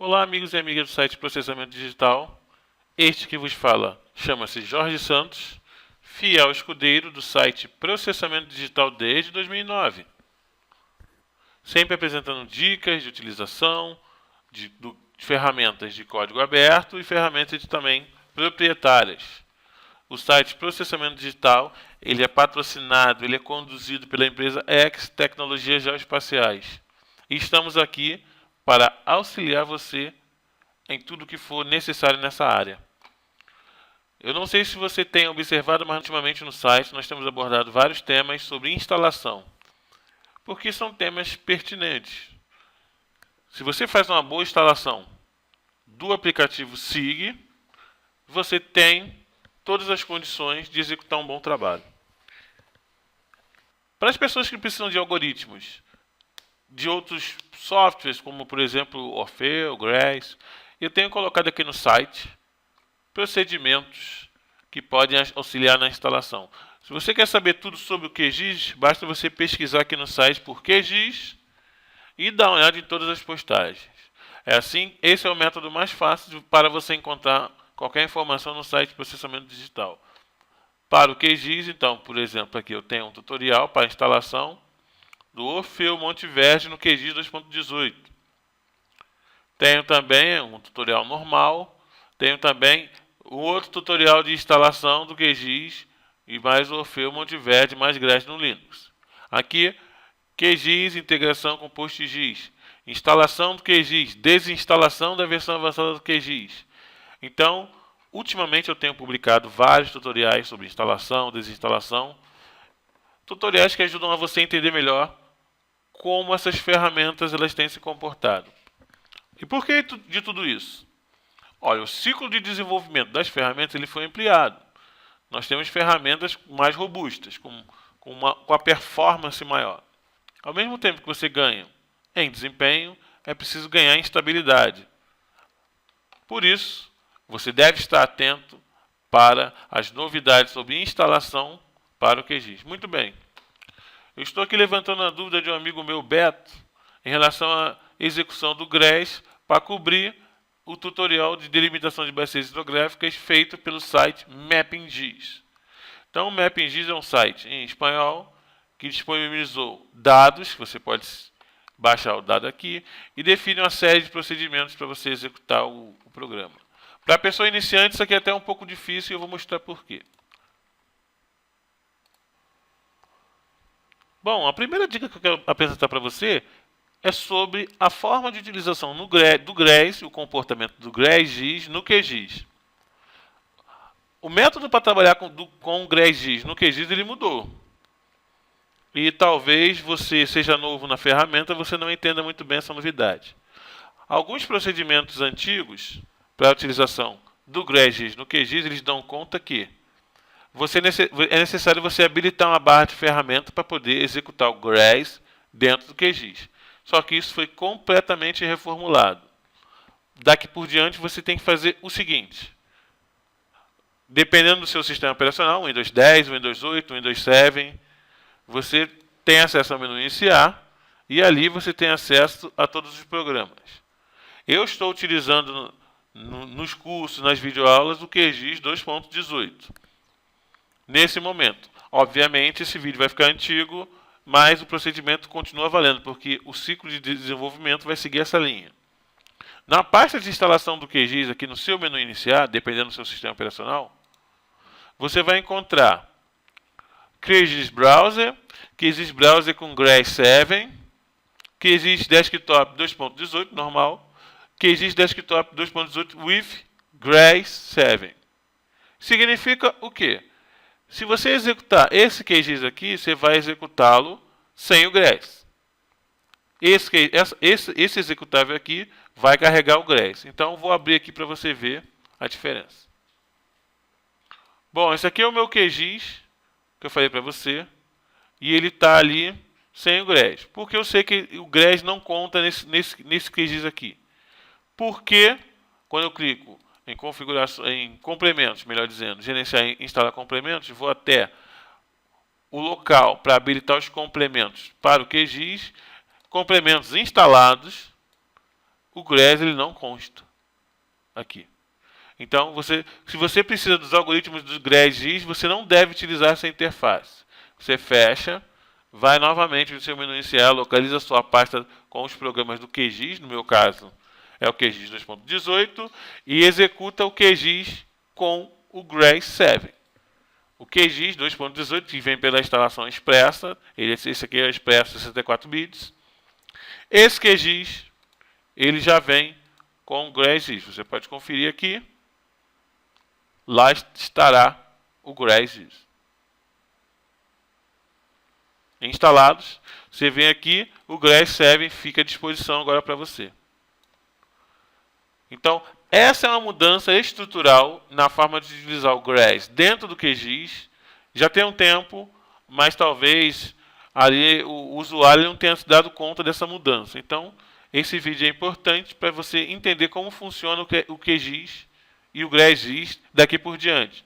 Olá, amigos e amigas do site Processamento Digital. Este que vos fala chama-se Jorge Santos, fiel escudeiro do site Processamento Digital desde 2009. Sempre apresentando dicas de utilização de ferramentas de código aberto e ferramentas também proprietárias. O site Processamento Digital ele é patrocinado, ele é conduzido pela empresa X Tecnologias Geoespaciais. E estamos aqui para auxiliar você em tudo que for necessário nessa área. Eu não sei se você tem observado, mas ultimamente no site nós temos abordado vários temas sobre instalação, porque são temas pertinentes. Se você faz uma boa instalação do aplicativo SIG, você tem todas as condições de executar um bom trabalho. Para as pessoas que precisam de algoritmos, de outros softwares, como por exemplo Orfeo, Grace, eu tenho colocado aqui no site procedimentos que podem auxiliar na instalação. Se você quer saber tudo sobre o QGIS, basta você pesquisar aqui no site por QGIS e dar uma olhada em todas as postagens. Esse é o método mais fácil para você encontrar qualquer informação no site Processamento Digital. Para o QGIS, então, por exemplo, aqui eu tenho um tutorial para instalação do Orfeo Monte Verde no QGIS 2.18. Tenho também um tutorial normal, tenho também um outro tutorial de instalação do QGIS e mais o Orfeo Monte Verde mais Grace no Linux. Aqui, QGIS, integração com PostGIS, instalação do QGIS, desinstalação da versão avançada do QGIS. Então, ultimamente eu tenho publicado vários tutoriais sobre instalação, desinstalação, tutoriais que ajudam a você entender melhor como essas ferramentas elas têm se comportado. E por que de tudo isso? Olha, o ciclo de desenvolvimento das ferramentas ele foi ampliado. Nós temos ferramentas mais robustas, com a performance maior. Ao mesmo tempo que você ganha em desempenho, é preciso ganhar em estabilidade. Por isso, você deve estar atento para as novidades sobre instalação para o QGIS. Muito bem. Eu estou aqui levantando a dúvida de um amigo meu, Beto, em relação à execução do GRES para cobrir o tutorial de delimitação de bacias hidrográficas feito pelo site MappingGIS. Então, o MappingGIS é um site em espanhol que disponibilizou dados, que você pode baixar o dado aqui, e define uma série de procedimentos para você executar o programa. Para a pessoa iniciante, isso aqui é até um pouco difícil e eu vou mostrar por quê. Bom, a primeira dica que eu quero apresentar para você é sobre a forma de utilização do GRES, o comportamento do GRES-GIS no QGIS. O método para trabalhar com o GRES-GIS no QGIS ele mudou. E talvez você seja novo na ferramenta, você não entenda muito bem essa novidade. Alguns procedimentos antigos para a utilização do GRES-GIS no QGIS, eles dão conta que é necessário você habilitar uma barra de ferramenta para poder executar o GRES dentro do QGIS. Só que isso foi completamente reformulado. Daqui por diante você tem que fazer o seguinte. Dependendo do seu sistema operacional, Windows 10, Windows 8, Windows 7, você tem acesso ao menu iniciar e ali você tem acesso a todos os programas. Eu estou utilizando nos cursos, nas videoaulas, o QGIS 2.18. Nesse momento, obviamente, esse vídeo vai ficar antigo, mas o procedimento continua valendo, porque o ciclo de desenvolvimento vai seguir essa linha. Na pasta de instalação do QGIS, aqui no seu menu iniciar, dependendo do seu sistema operacional, você vai encontrar QGIS Browser com GRES 7, QGIS Desktop 2.18, normal, QGIS Desktop 2.18 with GRES 7. Significa o quê? Se você executar esse QGIS aqui, você vai executá-lo sem o GRES. Esse executável aqui vai carregar o GRES. Então, vou abrir aqui para você ver a diferença. Bom, esse aqui é o meu QGIS, que eu falei para você, e ele está ali sem o GRES. Porque eu sei que o GRES não conta nesse QGIS aqui. Porque, quando eu clico em configuração, em complementos, melhor dizendo, gerenciar e instalar complementos, vou até o local para habilitar os complementos para o QGIS, complementos instalados, o GRES ele não consta aqui. Então, se você precisa dos algoritmos do GRES-GIS, você não deve utilizar essa interface. Você fecha, vai novamente no seu menu inicial, localiza a sua pasta com os programas do QGIS, no meu caso é o QGIS 2.18, e executa o QGIS com o GRES 7. O QGIS 2.18, que vem pela instalação expressa, esse aqui é o expresso 64 bits. Esse QGIS, ele já vem com o GRES-GIS. Você pode conferir aqui. Lá estará o GRES-GIS. Instalados, você vem aqui, o GRES 7 fica à disposição agora para você. Então, essa é uma mudança estrutural na forma de utilizar o GRES dentro do QGIS. Já tem um tempo, mas talvez ali o usuário não tenha se dado conta dessa mudança. Então, esse vídeo é importante para você entender como funciona o QGIS e o GRES-GIS daqui por diante.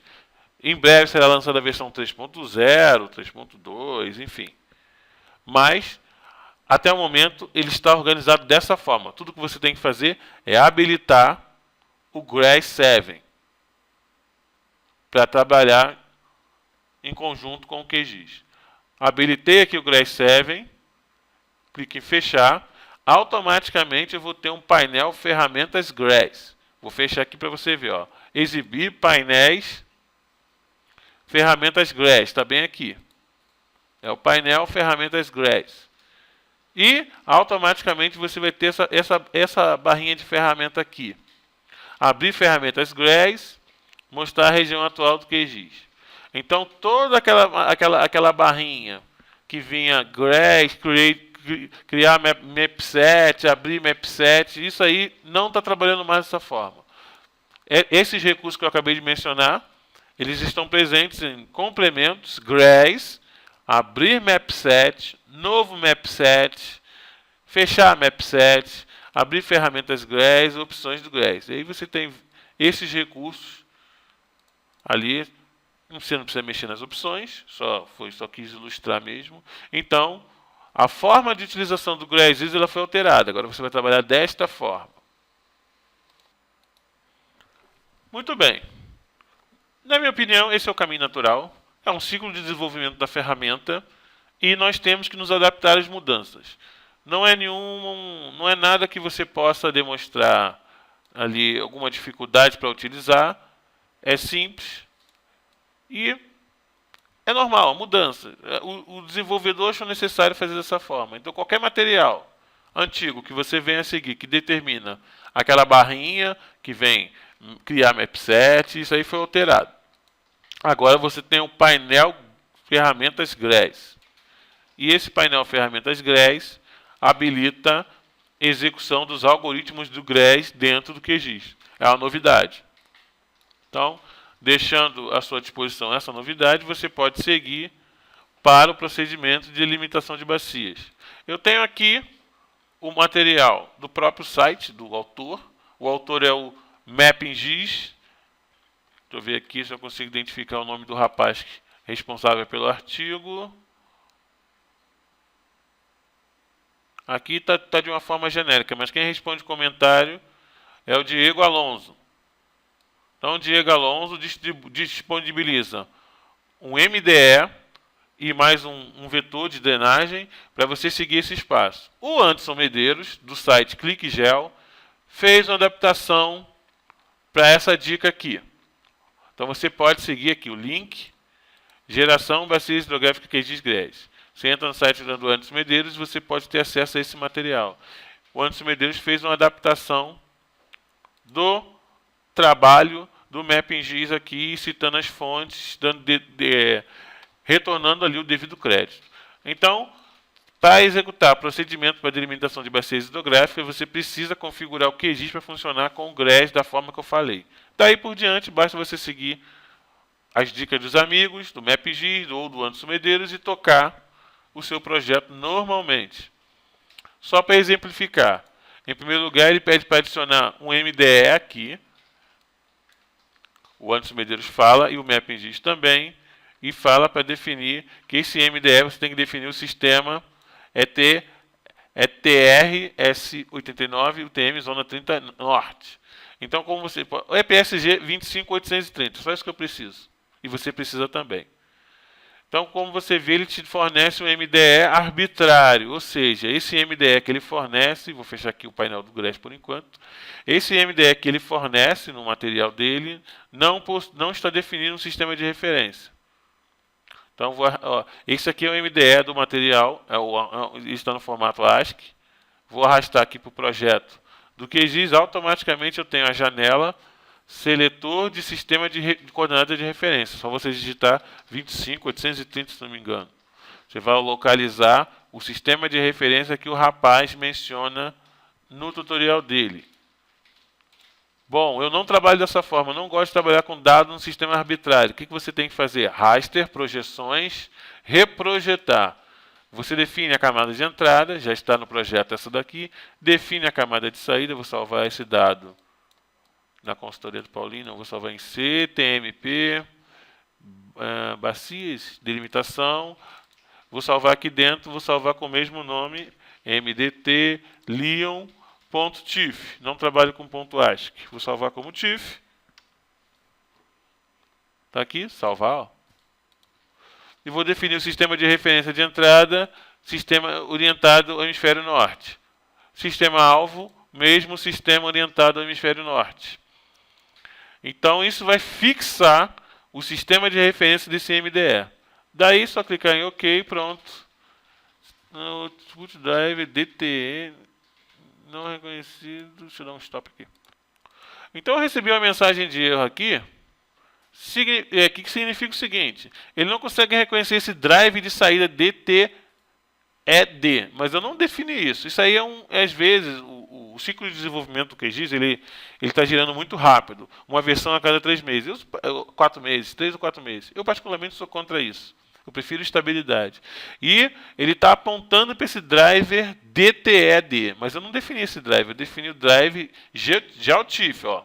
Em breve será lançada a versão 3.0, 3.2, enfim. Mas, até o momento, ele está organizado dessa forma. Tudo que você tem que fazer é habilitar o GRES 7 para trabalhar em conjunto com o QGIS. Habilitei aqui o GRES 7, clique em fechar. Automaticamente eu vou ter um painel ferramentas GRES. Vou fechar aqui para você ver. Ó. Exibir painéis ferramentas GRES. Está bem aqui. É o painel ferramentas GRES. E automaticamente você vai ter essa barrinha de ferramenta aqui. Abrir ferramentas GRES, mostrar a região atual do QGIS. Então toda aquela barrinha que vinha GRES, criar mapset, abrir mapset, isso aí não está trabalhando mais dessa forma. Esses recursos que eu acabei de mencionar, eles estão presentes em complementos, GRES, abrir mapset, novo mapset, fechar mapset, abrir ferramentas GRES, opções do GRES. E aí você tem esses recursos ali. Você não precisa mexer nas opções, só quis ilustrar mesmo. Então, a forma de utilização do GRES ela foi alterada. Agora você vai trabalhar desta forma. Muito bem. Na minha opinião, esse é o caminho natural. É um ciclo de desenvolvimento da ferramenta e nós temos que nos adaptar às mudanças. Não é nada que você possa demonstrar ali alguma dificuldade para utilizar. É simples e é normal, a mudança. O desenvolvedor achou necessário fazer dessa forma. Então, qualquer material antigo que você venha a seguir, que determina aquela barrinha que vem criar mapset, isso aí foi alterado. Agora você tem o painel ferramentas GRES. E esse painel ferramentas GRES habilita execução dos algoritmos do GRES dentro do QGIS. É uma novidade. Então, deixando à sua disposição essa novidade, você pode seguir para o procedimento de delimitação de bacias. Eu tenho aqui o material do próprio site do autor. O autor é o MappingGIS. Deixa eu ver aqui se eu consigo identificar o nome do rapaz responsável pelo artigo. Aqui está de uma forma genérica, mas quem responde comentário é o Diego Alonso. Então, o Diego Alonso disponibiliza um MDE e mais um vetor de drenagem para você seguir esse espaço. O Anderson Medeiros, do site ClickGel, fez uma adaptação para essa dica aqui. Então, você pode seguir aqui o link, geração bacia hidrográfica QGIS GRES. Você entra no site do Anderson Medeiros e você pode ter acesso a esse material. O Anderson Medeiros fez uma adaptação do trabalho do MappingGIS aqui, citando as fontes, retornando ali o devido crédito. Então, para executar procedimento para delimitação de bacias hidrográficas, você precisa configurar o QGIS para funcionar com o GRES da forma que eu falei. Daí por diante, basta você seguir as dicas dos amigos, do MappingGIS ou do Anderson Medeiros e tocar o seu projeto normalmente. Só para exemplificar, em primeiro lugar, ele pede para adicionar um MDE aqui. O Anderson Medeiros fala, e o MappingGIS também, e fala para definir que esse MDE você tem que definir o sistema, é TR-S89 UTM Zona 30 Norte. Então, como você pode... O EPSG 25830, só isso que eu preciso. E você precisa também. Então, como você vê, ele te fornece um MDE arbitrário, ou seja, esse MDE que ele fornece, vou fechar aqui o painel do GRESS por enquanto, esse MDE que ele fornece no material dele não está definindo um sistema de referência. Então, esse aqui é o MDE do material, está no formato ASCII. Vou arrastar aqui para o projeto do QGIS, automaticamente eu tenho a janela seletor de sistema de coordenada de referência. Só você digitar 25.830, se não me engano. Você vai localizar o sistema de referência que o rapaz menciona no tutorial dele. Bom, eu não trabalho dessa forma, eu não gosto de trabalhar com dados no sistema arbitrário. O que você tem que fazer? Raster, projeções, reprojetar. Você define a camada de entrada, já está no projeto essa daqui. Define a camada de saída, vou salvar esse dado na consultoria do Paulinho, vou salvar em C, TMP, bacias, delimitação. Vou salvar aqui dentro, vou salvar com o mesmo nome, MDT, Leon.tif. Não trabalho com ponto ASCII. Vou salvar como TIFF. Está aqui, salvar. Ó. E vou definir o sistema de referência de entrada, sistema orientado ao hemisfério norte. Sistema-alvo, mesmo sistema orientado ao hemisfério norte. Então, isso vai fixar o sistema de referência desse MDE. Daí, só clicar em OK, pronto. Output Drive DTE não reconhecido. Deixa eu dar um stop aqui. Então, eu recebi uma mensagem de erro aqui. Que significa o seguinte: ele não consegue reconhecer esse drive de saída DTED, mas eu não defini isso. Isso aí às vezes, o ciclo de desenvolvimento do QGIS, ele está girando muito rápido. Uma versão a cada 3 meses. 4 meses, 3 ou 4 meses. Eu particularmente sou contra isso. Eu prefiro estabilidade. E ele está apontando para esse driver DTED, mas eu não defini esse driver, eu defini o drive GeoTIFF, ó.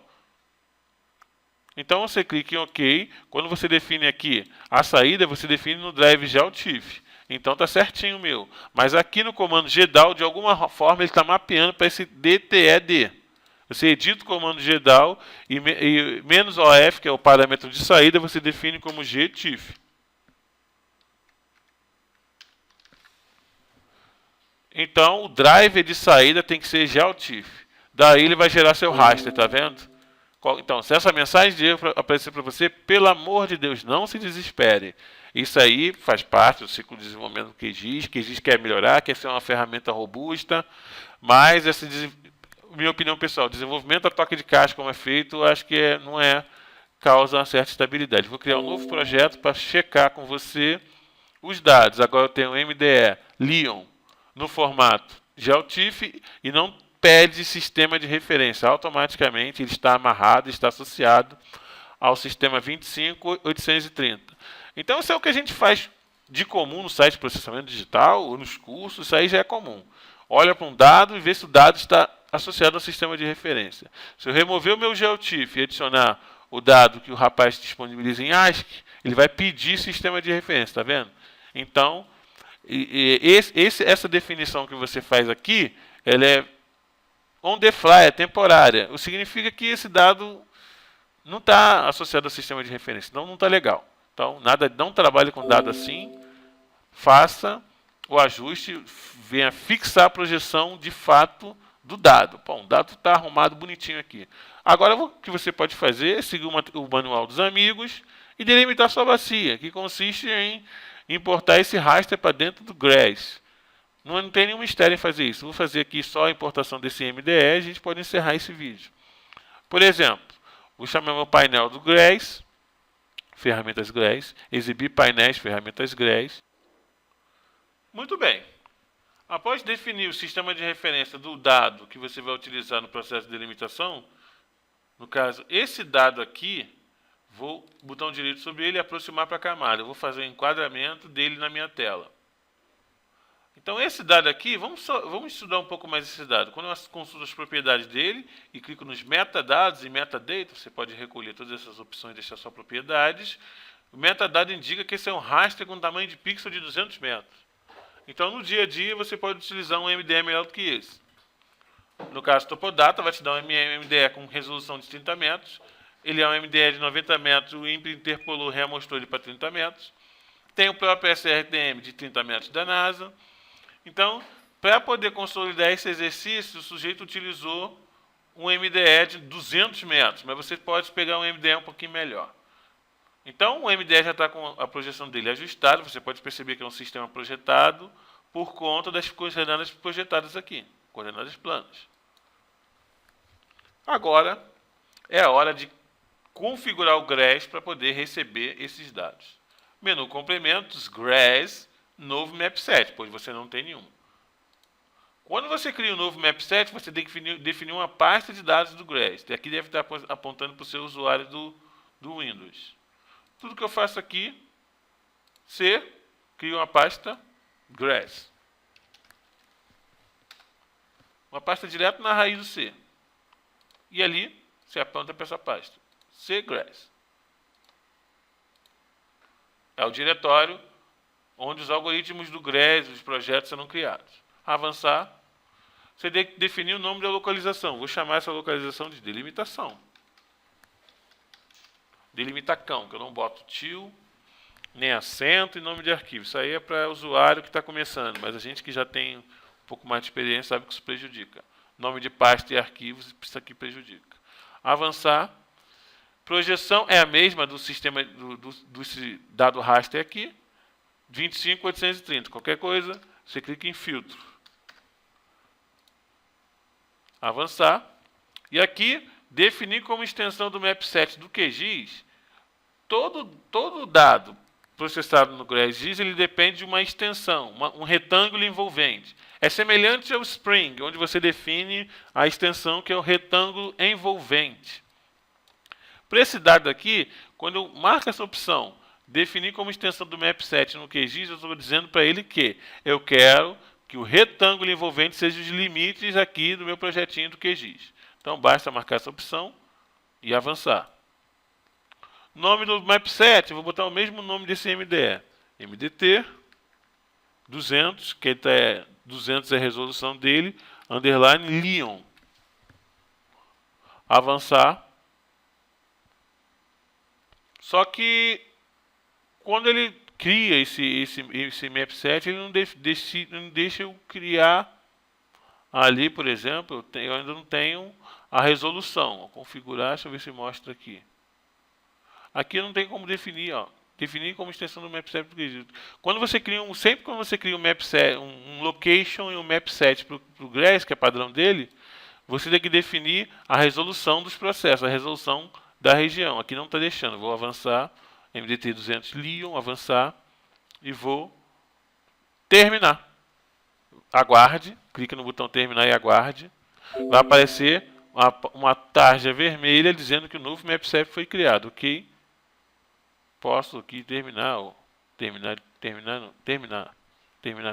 Então você clica em OK. Quando você define aqui a saída, você define no drive GeoTIFF. Então está certinho o meu. Mas aqui no comando GDAL, de alguma forma, ele está mapeando para esse DTED. Você edita o comando GDAL e menos OF, que é o parâmetro de saída, você define como GTIFF. Então o driver de saída tem que ser GeoTIFF. Daí ele vai gerar seu raster, tá vendo? Então, se essa mensagem de erro aparecer para você, pelo amor de Deus, não se desespere. Isso aí faz parte do ciclo de desenvolvimento do QGIS. QGIS quer melhorar, quer ser uma ferramenta robusta, mas minha opinião pessoal, desenvolvimento a toque de caixa como é feito, acho que não causa uma certa estabilidade. Vou criar um novo projeto para checar com você os dados. Agora eu tenho o MDE Leon no formato GeoTIFF e não pede sistema de referência. Automaticamente ele está amarrado, está associado ao sistema 25830. Então isso é o que a gente faz de comum no site de processamento digital ou nos cursos, isso aí já é comum. Olha para um dado e vê se o dado está associado ao sistema de referência. Se eu remover o meu GeoTIFF e adicionar o dado que o rapaz disponibiliza em ASCII, ele vai pedir sistema de referência, está vendo? Então, essa definição que você faz aqui, ela é on the fly, é temporária. O que significa que esse dado não está associado ao sistema de referência, então não está legal. Então, não trabalhe com dado assim, faça o ajuste, venha fixar a projeção de fato do dado. Bom, o dado está arrumado bonitinho aqui. Agora, o que você pode fazer é seguir o manual dos amigos e delimitar sua bacia, que consiste em importar esse raster para dentro do GRESS. Não tem nenhum mistério em fazer isso. Vou fazer aqui só a importação desse MDE e a gente pode encerrar esse vídeo. Por exemplo, vou chamar meu painel do GRESS, ferramentas GRESS, exibir painéis, ferramentas GRESS. Muito bem. Após definir o sistema de referência do dado que você vai utilizar no processo de delimitação, no caso, esse dado aqui, vou botão direito sobre ele e aproximar para a camada. Eu vou fazer o enquadramento dele na minha tela. Então, esse dado aqui, vamos estudar um pouco mais esse dado. Quando eu consulto as propriedades dele e clico nos metadados e metadata, você pode recolher todas essas opções e deixar só propriedades. O metadado indica que esse é um raster com tamanho de pixel de 200 metros. Então, no dia a dia, você pode utilizar um MDE melhor do que esse. No caso, Topodata vai te dar um MDE com resolução de 30 metros. Ele é um MDE de 90 metros, o INPE interpolou, reamostrou ele para 30 metros. Tem o próprio SRTM de 30 metros da NASA. Então, para poder consolidar esse exercício, o sujeito utilizou um MDE de 200 metros, mas você pode pegar um MDE um pouquinho melhor. Então, o MDE já está com a projeção dele ajustada, você pode perceber que é um sistema projetado por conta das coordenadas projetadas aqui, coordenadas planas. Agora, é a hora de configurar o GRES para poder receber esses dados. Menu complementos, GRES, novo mapset, pois você não tem nenhum. Quando você cria um novo mapset, você tem que definir uma pasta de dados do GRES. Aqui deve estar apontando para o seu usuário do Windows. Tudo que eu faço aqui, C, crio uma pasta GRES. Uma pasta direto na raiz do C. E ali, você aponta para essa pasta. C, GRES. É o diretório onde os algoritmos do GRES, os projetos, serão criados. Avançar. Você definir o nome da localização. Vou chamar essa localização de delimitação. Delimitacão, que eu não boto tio, nem acento e nome de arquivo. Isso aí é para o usuário que está começando, mas a gente que já tem um pouco mais de experiência sabe que isso prejudica. Nome de pasta e arquivos, isso aqui prejudica. Avançar. Projeção é a mesma do sistema do dado raster aqui. 25.830. Qualquer coisa, você clica em filtro. Avançar. E aqui, definir como extensão do mapset do QGIS, todo dado processado no GRES, ele depende de uma extensão, um retângulo envolvente. É semelhante ao Spring, onde você define a extensão que é o retângulo envolvente. Para esse dado aqui, quando eu marco essa opção, definir como extensão do mapset no QGIS, eu estou dizendo para ele que eu quero que o retângulo envolvente seja os limites aqui do meu projetinho do QGIS. Então, basta marcar essa opção e avançar. Nome do mapset, eu vou botar o mesmo nome desse MDE. MDT 200, que 200 é a resolução dele, underline Leon. Avançar. Só que, quando ele cria esse mapset, ele não deixa eu criar ali, por exemplo, eu ainda não tenho a resolução. Vou configurar, deixa eu ver se mostra aqui. Aqui não tem como definir, ó. Definir como extensão do mapset. Quando você cria sempre quando você cria um mapset, um location e um mapset para o GRES, que é padrão dele, você tem que definir a resolução dos processos, a resolução da região. Aqui não está deixando. Vou avançar, MDT 200 Leon, avançar e vou terminar. Aguarde, clique no botão terminar e aguarde. Vai aparecer uma tarja vermelha dizendo que o novo mapset foi criado, ok? Posso aqui terminar,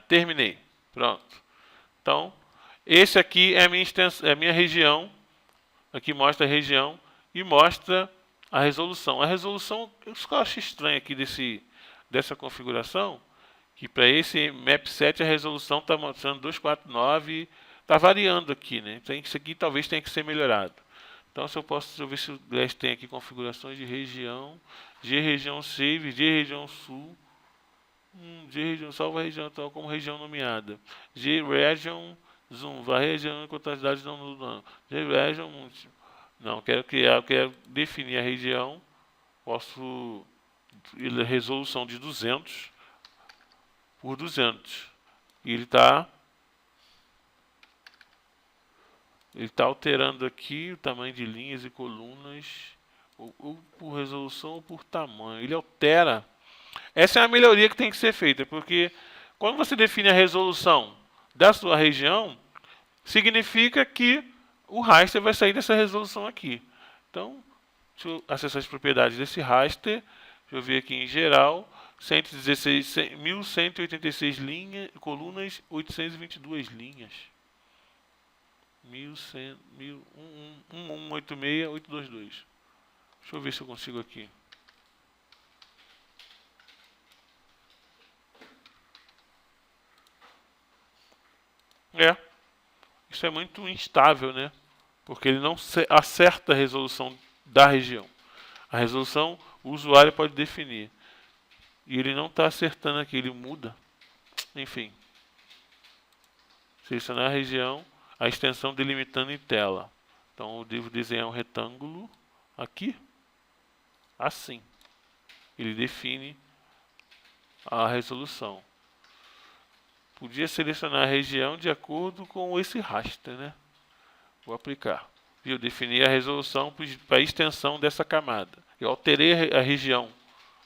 terminei. Pronto. Então, esse aqui é a minha região. Aqui mostra a região e mostra a resolução. A resolução, eu acho estranho aqui dessa configuração, que para esse mapset a resolução está mostrando 249, está variando aqui, né? Então, isso aqui talvez tenha que ser melhorado. Então, se eu posso ver se o GRES tem aqui configurações de região, G região save, G região sul, G região salva a região tal como região nomeada, G region zoom, vai região enquanto as dados não mudam, G region não, quero definir a região, posso resolução de 200 por 200 e ele está alterando aqui o tamanho de linhas e colunas, ou por resolução ou por tamanho. Ele altera. Essa é a melhoria que tem que ser feita, porque quando você define a resolução da sua região, significa que o raster vai sair dessa resolução aqui. Então, deixa eu acessar as propriedades desse raster. Deixa eu ver aqui em geral. 1.186 linhas, colunas, 822 linhas. 1.186.822. Deixa eu ver se eu consigo aqui. isso é muito instável, né? Porque ele não acerta a resolução da região. A resolução o usuário pode definir. E ele não está acertando aqui, ele muda. Enfim. Selecionar a região, a extensão delimitando em tela. Então eu devo desenhar um retângulo aqui. Assim. Ele define a resolução. Podia selecionar a região de acordo com esse raster, né? Vou aplicar. Eu defini a resolução para a extensão dessa camada. Eu alterei a região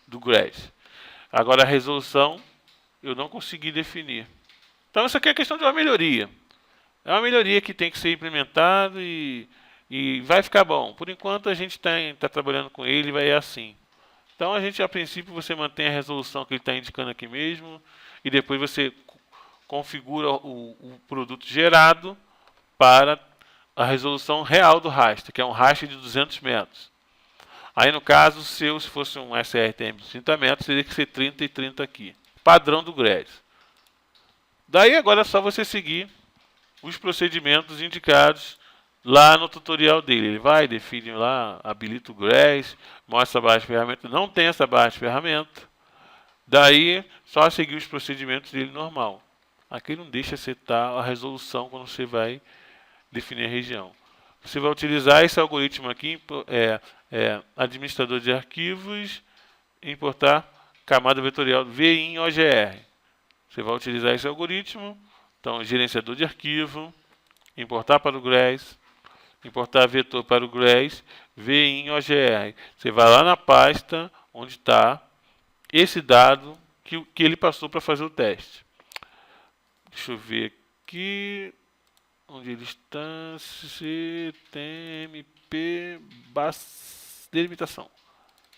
do grass. Agora a resolução eu não consegui definir. Então isso aqui é questão de uma melhoria. É uma melhoria que tem que ser implementada e vai ficar bom. Por enquanto a gente está trabalhando com ele e vai assim. Então a princípio você mantém a resolução que ele está indicando aqui mesmo e depois você configura o produto gerado para a resolução real do raster, que é um raster de 200 metros. Aí no caso seu, se fosse um SRTM de 30 metros, teria que ser 30 e 30 aqui. Padrão do GRASS. Daí agora é só você seguir os procedimentos indicados lá no tutorial dele. Ele vai, define lá, habilita o GRASS, mostra a barra de ferramenta. Não tem essa barra de ferramenta. Daí só seguir os procedimentos dele normal. Aqui não deixa setar a resolução quando você vai definir a região. Você vai utilizar esse algoritmo aqui, administrador de arquivos, importar camada vetorial VIN OGR. Você vai utilizar esse algoritmo, então gerenciador de arquivo, importar para o GRASS, importar vetor para o GRASS, VIN OGR. Você vai lá na pasta onde está esse dado que ele passou para fazer o teste. Deixa eu ver aqui onde ele está. CTMP delimitação.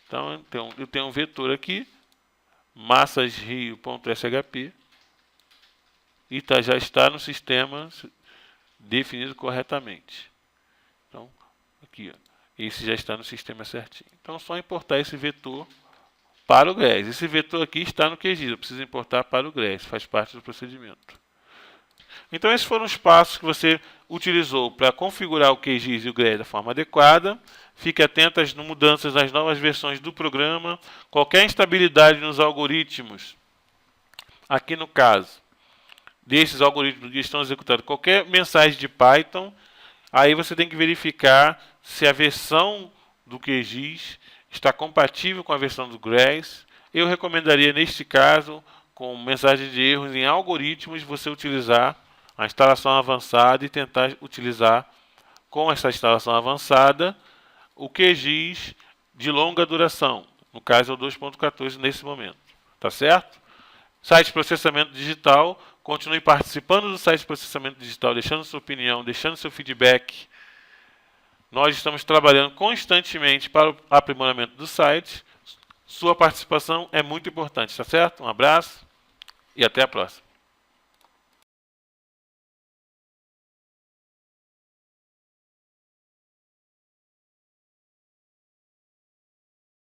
Então eu tenho um vetor aqui, massasrio.shp, e já está no sistema definido corretamente. Então, aqui, ó, esse já está no sistema certinho. Então, é só importar esse vetor para o GRASS. Esse vetor aqui está no QGIS, eu preciso importar para o GRASS, faz parte do procedimento. Então, esses foram os passos que você utilizou para configurar o QGIS e o GRASS da forma adequada. Fique atento às mudanças nas novas versões do programa. Qualquer instabilidade nos algoritmos, aqui no caso, desses algoritmos que estão executados, qualquer mensagem de Python, aí você tem que verificar se a versão do QGIS está compatível com a versão do GRASS. Eu recomendaria, neste caso, com mensagem de erros em algoritmos, você utilizar a instalação avançada e tentar utilizar com essa instalação avançada o QGIS de longa duração. No caso é o 2.14 nesse momento. Tá certo? Site de processamento digital. Continue participando do site de processamento digital, deixando sua opinião, deixando seu feedback. Nós estamos trabalhando constantemente para o aprimoramento do site. Sua participação é muito importante, tá certo? Um abraço e até a próxima.